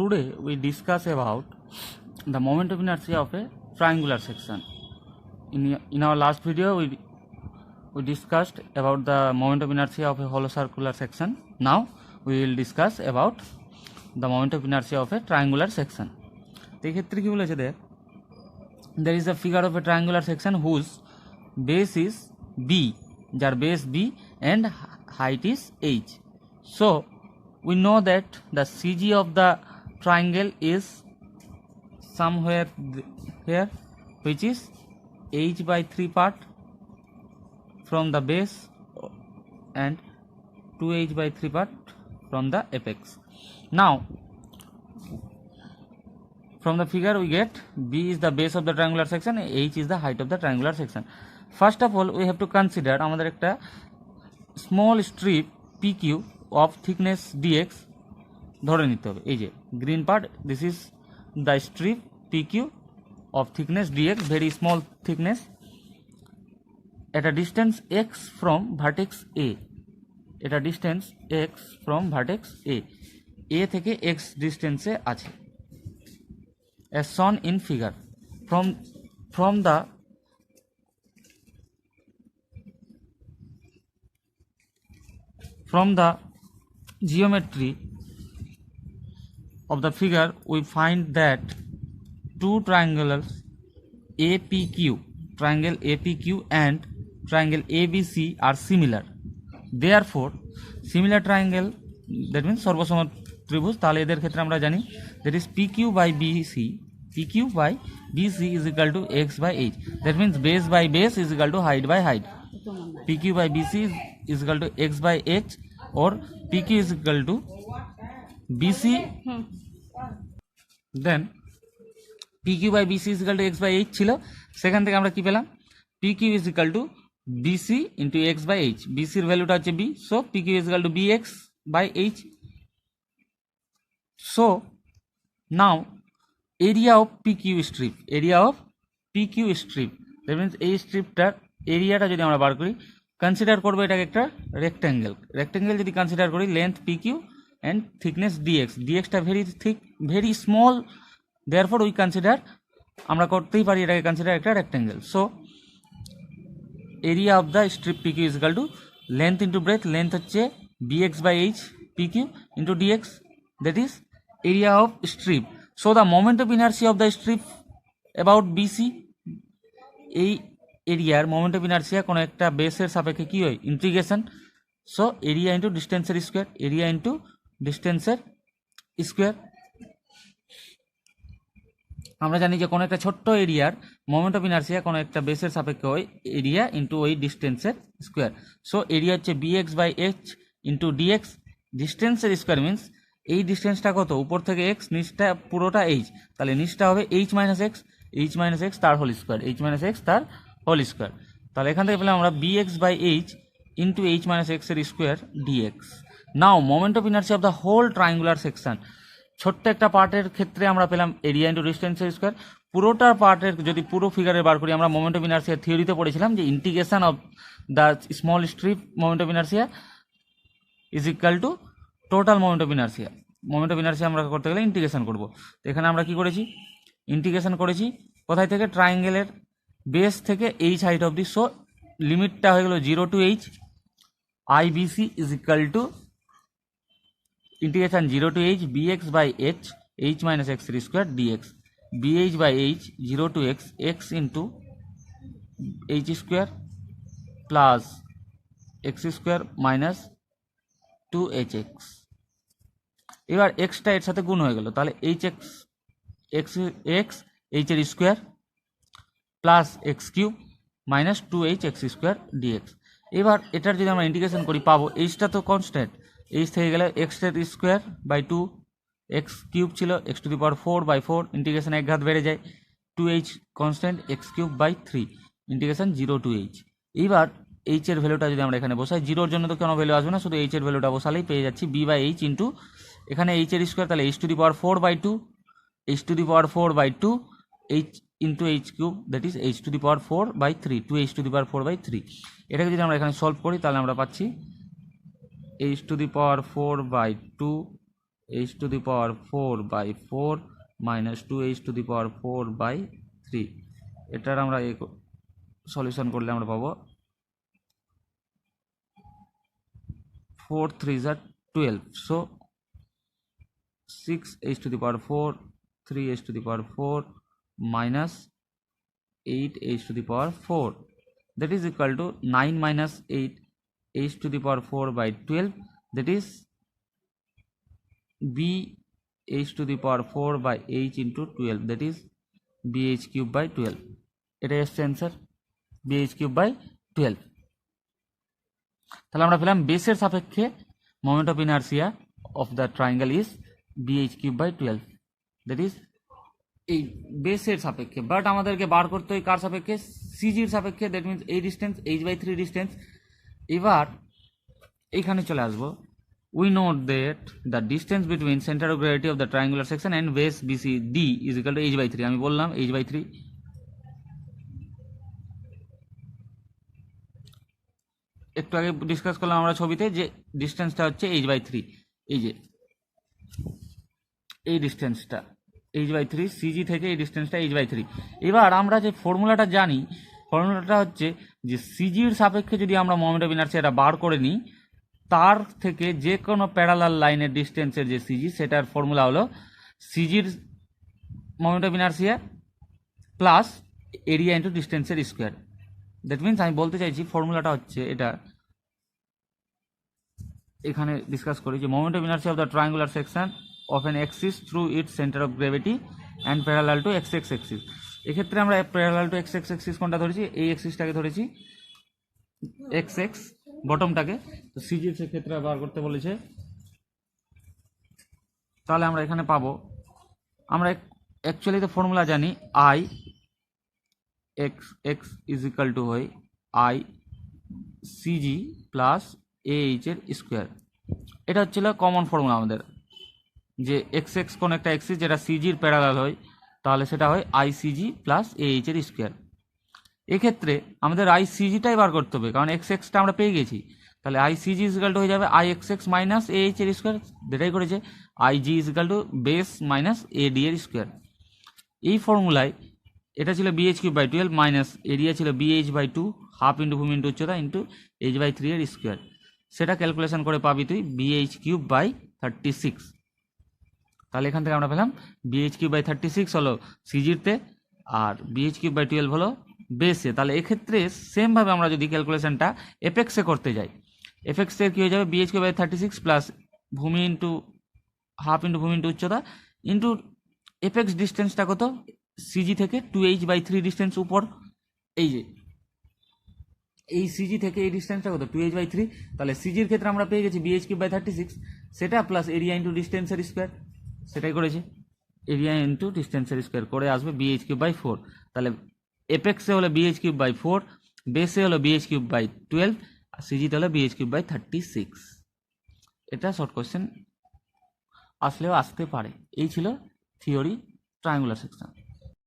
today we discuss about the moment of inertia of a triangular section. In our last video we discussed about the moment of inertia of a hollow circular section. Now we will discuss about the moment of inertia of a triangular section. এক্ষেত্রে কি বলেছে দেখ, there is a figure of a triangular section whose base is B, যার base B and height is H. So we know that the CG of the triangle is somewhere here, which is H by 3 part from the base and 2H by 3 part from the apex. Now from the figure we get B is the base of the triangular section, H is the height of the triangular section. First of all we have to consider আমাদের একটা small strip PQ of thickness dx ধরে নিতে হবে। এই যে green part, this is the strip PQ of thickness dx, very small thickness at a distance x from vertex A, at a distance x from vertex A থেকে x distance এ আছে, as shown in figure. From the geometry of the figure we find that two triangles APQ, triangle APQ and triangle ABC are similar. Therefore similar triangle, that means সর্বসম ত্রিভুজ, তাহলে এদের ক্ষেত্রে আমরা জানি that is PQ by BC is equal to x by h. That means base by base is equal to height by height. PQ by BC is equal to x by h, or PQ is equal to BC, then PQ by BC is equal to x by h ছিল, সেখান থেকে আমরা কি পেলাম PQ is equal to BC into x by h. BC এর ভ্যালুটা হচ্ছে B, so PQ is equal to BX by h. So now area of PQ strip, that means এই স্ট্রিপটার এরিয়াটা যদি আমরা বার করি, কনসিডার করবো এটাকে একটা রেক্ট্যাঙ্গেল যদি কনসিডার করি, লেন্থ PQ and thickness dxটা very thick, very small, therefore we consider, আমরা করতেই পারি এটাকে কনসিডার একটা rectangle. So area of the strip PQ is equal to length into breadth, length হচ্ছে BX by h PQ into dx, that is area of strip. So the moment of inertia of the strip about BC, এই এরিয়ার moment of inertia কোনো একটা বেসের সাপেক্ষে কি হয়, integration. So area into ডিস্টেন্সের স্কোয়ার, আমরা জানি যে কোনো একটা ছোট্ট এরিয়ার মোমেন্ট অফ ইনার্সিয়া কোনো একটা বেসের সাপেক্ষে হয় এরিয়া ইন্টু ওই ডিস্টেন্সের স্কোয়ার। সো এরিয়া হচ্ছে BX by h into dx, ডিস্টেন্সের স্কোয়ার মিনস এই ডিস্টেন্সটা কত, উপর থেকে x, নিচটা পুরোটা h, তাহলে নিচটা হবে h minus x তার হোল স্কোয়ার, তাহলে এখান থেকে পেলাম আমরা BX by h into h minus x এর square dx. Now moment of inertia of the whole triangular section, ছোট্ট একটা পার্টের ক্ষেত্রে আমরা পেলাম এরিয়া ইন্টু ডিস্টেন্সের স্কোয়ার, পুরোটার পার্টের যদি পুরো ফিগারে বার করি, আমরা মোমেন্ট অফ ইনার্সিয়া থিওরিতে পড়েছিলাম যে integration of the small strip moment of inertia is equal two total moment of inertia. Moment of inertia আমরা করতে গেলে ইন্টিগ্রেশন করবো, তো এখানে আমরা কি করেছি, ইন্টিগ্রেশন করেছি কোথায় থেকে, ট্রায়াঙ্গেলের বেস থেকে h হাইট অবধি। সো লিমিটটা হয়ে গেল 0 to h, IBC is equal two integration 0 to h BX by h minus x square dx, BH by h 0 to x into h square plus x square minus 2hx। এবার extra এর সাথে গুণ হয়ে গেল, তাহলে x h এর square plus x cube minus 2hx square dx। এবার এটার যদি আমরা ইন্টিগ্রেশন করি পাবো এইচটা তো কনস্ট্যান্ট, এইচ থেকে গেলে x এর স্কোয়ার বাই 2, x কিউব ছিল x to the power 4 by 4, integration এক ঘাত বেড়ে যায়, 2h constant, x cube by 3, integration 0 to h। এইবার h এর ভ্যালুটা যদি আমরা এখানে বসাই, জিরোর জন্য তো কোনো ভ্যালু আসবে না, শুধু h এর ভ্যালুটা বসালেই পেয়ে যাচ্ছি b বাই h ইন্টু এখানে h এর স্কোয়ার, তাহলে h to the power 4 by 2, h to the power 4 by 2 h into h cube, that is h to the power 4 by 3, 2h to the power 4 by 3। এটাকে যদি আমরা এখানে solve করি তাহলে আমরা পাচ্ছি h to the power 4 by 2 h to the power 4/4 minus 2h to the power 4/3 এটার আমরা সলিউশন করলে আমরা পাবো 4 3s are 12, so 6h to the power 4 3h to the power 4 minus 8h to the power 4, that is equal to 9 minus 8 h to the power 4/12, that is b h to the power 4/h into 12, that is bh cube by 12. এটাই হচ্ছে answer, bh cube by 12. তাহলে আমরা পেলাম বেসের সাপেক্ষে moment of inertia of the triangle is bh cube by 12, that is এই বেসের সাপেক্ষে। বাট আমাদেরকে বার করতে হয় কার সাপেক্ষে? সিজির সাপেক্ষে, দ্যাট মিনস এই ডিস্টেন্স h/3 ডিস্টেন্স। এবার এইখানে চলে আসবো। We know that the distance between centre of gravity of the triangular section and base BC D is equal to h/3। আমি বললাম h/3। একটু আগে ডিসকাস করলাম আমরা ছবিতে যে ডিস্টেন্সটা হচ্ছে h/3, এই যে এই ডিস্টেন্সটা h/3, সিজি থেকে এই ডিস্টেন্সটা h/3। এবার আমরা যে ফর্মুলাটা জানি, ফর্মুলাটা হচ্ছে যে সিজির সাপেক্ষে যদি আমরা মোমেন্ট অফ ইনার্সিয়াটা বার করে নিই, তার থেকে যে কোনো প্যারালাল লাইনের ডিস্টেন্সের যে সিজি, সেটার ফর্মুলা হলো সিজির moment of inertia plus area into ডিস্টেন্সের স্কোয়ার। দ্যাট মিনস আমি বলতে চাইছি ফর্মুলাটা হচ্ছে এটা, এখানে ডিসকাস করি যে moment of inertia of the triangular section of an Axis through it's centre of gravity and parallel to x x Axis. এক্ষেত্রে আমরা parallel to x x Axis কোনটা ধরেছি? এই অ্যাক্সিসটাকে ধরেছি, এক্স এক্স বটমটাকে। তো সিজির সেক্ষেত্রে বার করতে বলেছে, তাহলে আমরা এখানে পাবো, আমরা অ্যাকচুয়ালি তো ফর্মুলা জানি, I x x is equal to হয় I CG plus A H এর স্কোয়ার। এটা হচ্ছিল কমন ফর্মুলা আমাদের, যে এক্স এক্স কোন একটা এক্সিস যেটা সিজির প্যারালাল হয়, তাহলে সেটা হয় I CG plus A H এর স্কোয়ার। এক্ষেত্রে আমাদের আই সিজিটাই বার করতে হবে, কারণ এক্স এক্সটা আমরা পেয়ে গেছি। তাহলে আই সিজি ইজিক্যাল টু হয়ে যাবে I x X minus A H এর স্কোয়ার, যেটাই করেছে I G is equal to base minus A D এর স্কোয়ার। এই ফর্মুলায় এটা ছিল BH cube by 12 minus area ছিল BH/2 হাফ ইন্টু ভূমি ইন্টু উচ্চতা ইন্টু h/3 এর স্কোয়ার। সেটা ক্যালকুলেশন করে পাবি তুই BH কিউব বাই 36। তাহলে এখান থেকে আমরা পেলাম BH কিউব বাই 36 হলো সিজিরতে, আর BH কিউব বাই 12 হলো বেসে। তাহলে এক্ষেত্রে সেমভাবে আমরা যদি ক্যালকুলেশনটা এপেক্সে করতে যাই, এপেক্সে কী হয়ে যাবে? BH কিউব বাই 36 প্লাস ভূমি ইন্টু হাফ ইন্টু ভূমি ইন্টু উচ্চতা ইন্টু এপেক্স ডিস্টেন্সটা কত? সিজি থেকে 2h/3 ডিস্টেন্স উপর, এই যে এই সিজি থেকে এই ডিস্টেন্সটা কত? 2h/3। তাহলে সিজির ক্ষেত্রে আমরা পেয়ে গেছি BH কিউব বাই 36, সেটা প্লাস এরিয়া ইন্টু ডিস্টেন্সের স্কোয়ার, সেটাই করেছে এরিয়া ইন্টু ডিস্টেন্সের স্কোয়ার করে আসবে BH কিউব বাই 4। তাহলে এপেক্সে হলো BH কিউব বাই 4, বেসে হলো BH কিউব বাই 12, আর সিজিতে হলো BH কিউব বাই 36। এটা শর্ট কোয়েশ্চেন আসলেও আসতে পারে। এই ছিল থিওরি ট্রায়াঙ্গুলার সেকশন।